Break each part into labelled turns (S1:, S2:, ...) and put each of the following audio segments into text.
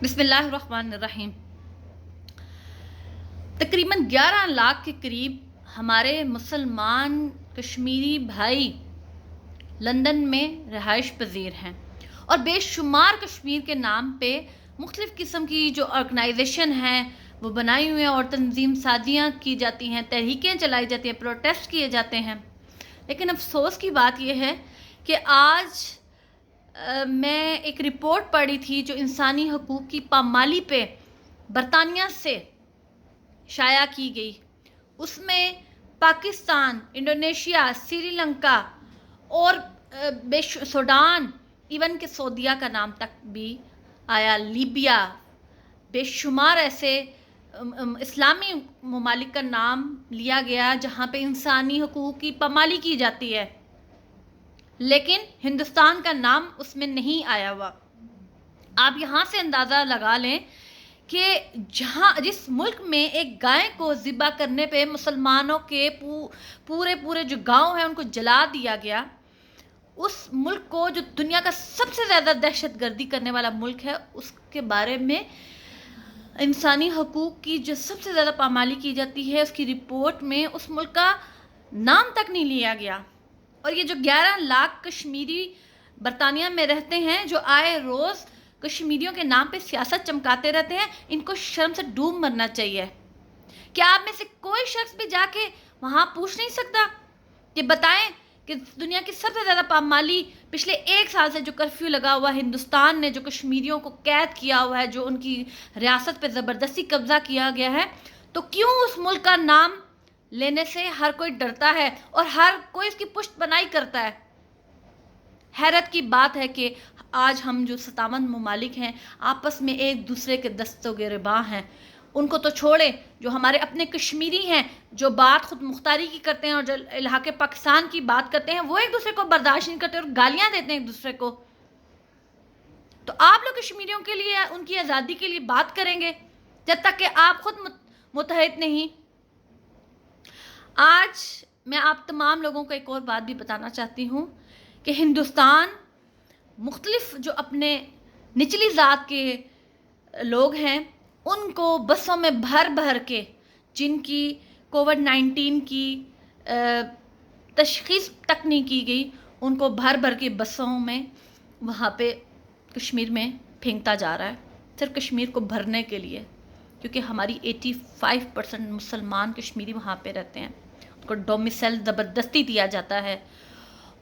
S1: بسم اللہ الرحمن الرحیم۔ تقریباً 11 لاکھ کے قریب ہمارے مسلمان کشمیری بھائی لندن میں رہائش پذیر ہیں، اور بے شمار کشمیر کے نام پہ مختلف قسم کی جو آرگنائزیشن ہیں وہ بنائی ہوئی ہیں اور تنظیم سازیاں کی جاتی ہیں، تحریکیں چلائی جاتی ہیں، پروٹیسٹ کیے جاتے ہیں۔ لیکن افسوس کی بات یہ ہے کہ آج میں ایک رپورٹ پڑھی تھی جو انسانی حقوق کی پامالی پہ برطانیہ سے شائع کی گئی۔ اس میں پاکستان، انڈونیشیا، سری لنکا اور سوڈان، ایون کہ سعودیہ کا نام تک بھی آیا، لیبیا، بے شمار ایسے اسلامی ممالک کا نام لیا گیا جہاں پہ انسانی حقوق کی پامالی کی جاتی ہے، لیکن ہندوستان کا نام اس میں نہیں آیا ہوا۔ آپ یہاں سے اندازہ لگا لیں کہ جس ملک میں ایک گائے کو ذبح کرنے پہ مسلمانوں کے پورے جو گاؤں ہیں ان کو جلا دیا گیا، اس ملک کو جو دنیا کا سب سے زیادہ دہشت گردی کرنے والا ملک ہے، اس کے بارے میں انسانی حقوق کی جو سب سے زیادہ پامالی کی جاتی ہے، اس کی رپورٹ میں اس ملک کا نام تک نہیں لیا گیا۔ اور یہ جو 11 لاکھ کشمیری برطانیہ میں رہتے ہیں، جو آئے روز کشمیریوں کے نام پہ سیاست چمکاتے رہتے ہیں، ان کو شرم سے ڈوب مرنا چاہیے۔ کیا آپ میں سے کوئی شخص بھی جا کے وہاں پوچھ نہیں سکتا کہ بتائیں کہ دنیا کی سب سے زیادہ پامالی پچھلے 1 سال سے جو کرفیو لگا ہوا ہے ہندوستان نے، جو کشمیریوں کو قید کیا ہوا ہے، جو ان کی ریاست پہ زبردستی قبضہ کیا گیا ہے، تو کیوں اس ملک کا نام لینے سے ہر کوئی ڈرتا ہے اور ہر کوئی اس کی پشت بنائی کرتا ہے؟ حیرت کی بات ہے کہ آج ہم جو 57 ممالک ہیں آپس میں ایک دوسرے کے دست و گریباں ہیں۔ ان کو تو چھوڑے، جو ہمارے اپنے کشمیری ہیں، جو بات خود مختاری کی کرتے ہیں اور جو الحاق پاکستان کی بات کرتے ہیں، وہ ایک دوسرے کو برداشت نہیں کرتے اور گالیاں دیتے ہیں ایک دوسرے کو۔ تو آپ لوگ کشمیریوں کے لیے، ان کی آزادی کے لیے بات کریں گے جب تک کہ آپ خود متحد نہیں۔ آج میں آپ تمام لوگوں کو ایک اور بات بھی بتانا چاہتی ہوں کہ ہندوستان مختلف جو اپنے نچلی ذات کے لوگ ہیں ان کو بسوں میں بھر کے، جن کی کووڈ-19 کی تشخیص تک نہیں کی گئی، ان کو بھر کے بسوں میں وہاں پہ کشمیر میں پھینکتا جا رہا ہے، صرف کشمیر کو بھرنے کے لیے، کیونکہ ہماری 85% مسلمان کشمیری وہاں پہ رہتے ہیں۔ ان کو ڈومیسائل زبردستی دیا جاتا ہے،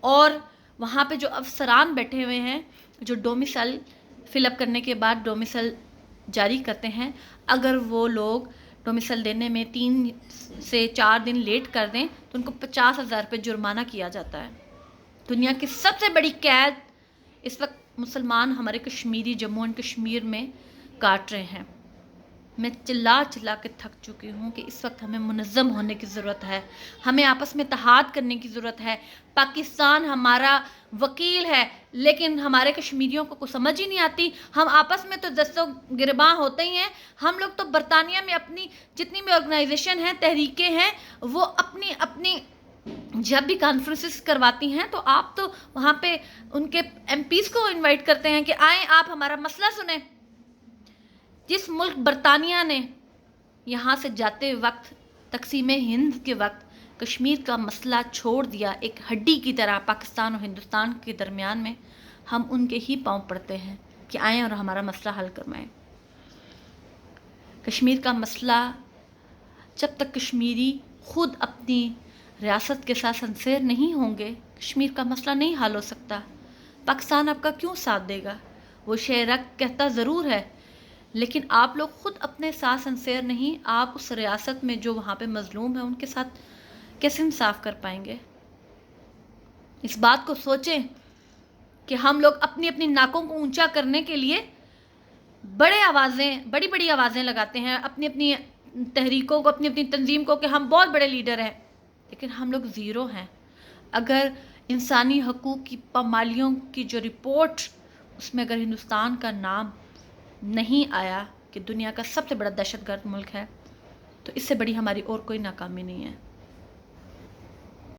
S1: اور وہاں پہ جو افسران بیٹھے ہوئے ہیں جو ڈومیسائل فل اپ کرنے کے بعد ڈومیسائل جاری کرتے ہیں، اگر وہ لوگ ڈومیسائل دینے میں 3 سے 4 دن لیٹ کر دیں تو ان کو 50,000 روپے جرمانہ کیا جاتا ہے۔ دنیا کی سب سے بڑی قید اس وقت مسلمان ہمارے کشمیری جموں اینڈ کشمیر میں کاٹ رہے ہیں۔ میں چلا کے تھک چکی ہوں کہ اس وقت ہمیں منظم ہونے کی ضرورت ہے، ہمیں آپس میں اتحاد کرنے کی ضرورت ہے۔ پاکستان ہمارا وکیل ہے، لیکن ہمارے کشمیریوں کو کچھ سمجھ ہی نہیں آتی۔ ہم آپس میں تو دست و گریباں ہوتے ہی ہیں، ہم لوگ تو برطانیہ میں اپنی جتنی بھی آرگنائزیشن ہیں، تحریکیں ہیں، وہ اپنی جب بھی کانفرنسز کرواتی ہیں تو آپ تو وہاں پہ ان کے ایم پیز کو انوائٹ کرتے ہیں کہ آئیں آپ ہمارا مسئلہ سنیں۔ جس ملک برطانیہ نے یہاں سے جاتے وقت، تقسیم ہند کے وقت، کشمیر کا مسئلہ چھوڑ دیا ایک ہڈی کی طرح پاکستان اور ہندوستان کے درمیان میں، ہم ان کے ہی پاؤں پڑتے ہیں کہ آئیں اور ہمارا مسئلہ حل کروائیں۔ کشمیر کا مسئلہ جب تک کشمیری خود اپنی ریاست کے ساتھ سنسیر نہیں ہوں گے، کشمیر کا مسئلہ نہیں حل ہو سکتا۔ پاکستان آپ کا کیوں ساتھ دے گا؟ وہ شیرک کہتا ضرور ہے، لیکن آپ لوگ خود اپنے ساتھ سنسیر نہیں، آپ اس ریاست میں جو وہاں پہ مظلوم ہیں ان کے ساتھ کیسے انصاف کر پائیں گے؟ اس بات کو سوچیں کہ ہم لوگ اپنی ناکوں کو اونچا کرنے کے لیے بڑی آوازیں لگاتے ہیں، اپنی تحریکوں کو، اپنی تنظیم کو، کہ ہم بہت بڑے لیڈر ہیں، لیکن ہم لوگ زیرو ہیں۔ اگر انسانی حقوق کی پامالیوں کی جو رپورٹ، اس میں اگر ہندوستان کا نام نہیں آیا کہ دنیا کا سب سے بڑا دہشت گرد ملک ہے، تو اس سے بڑی ہماری اور کوئی ناکامی نہیں ہے۔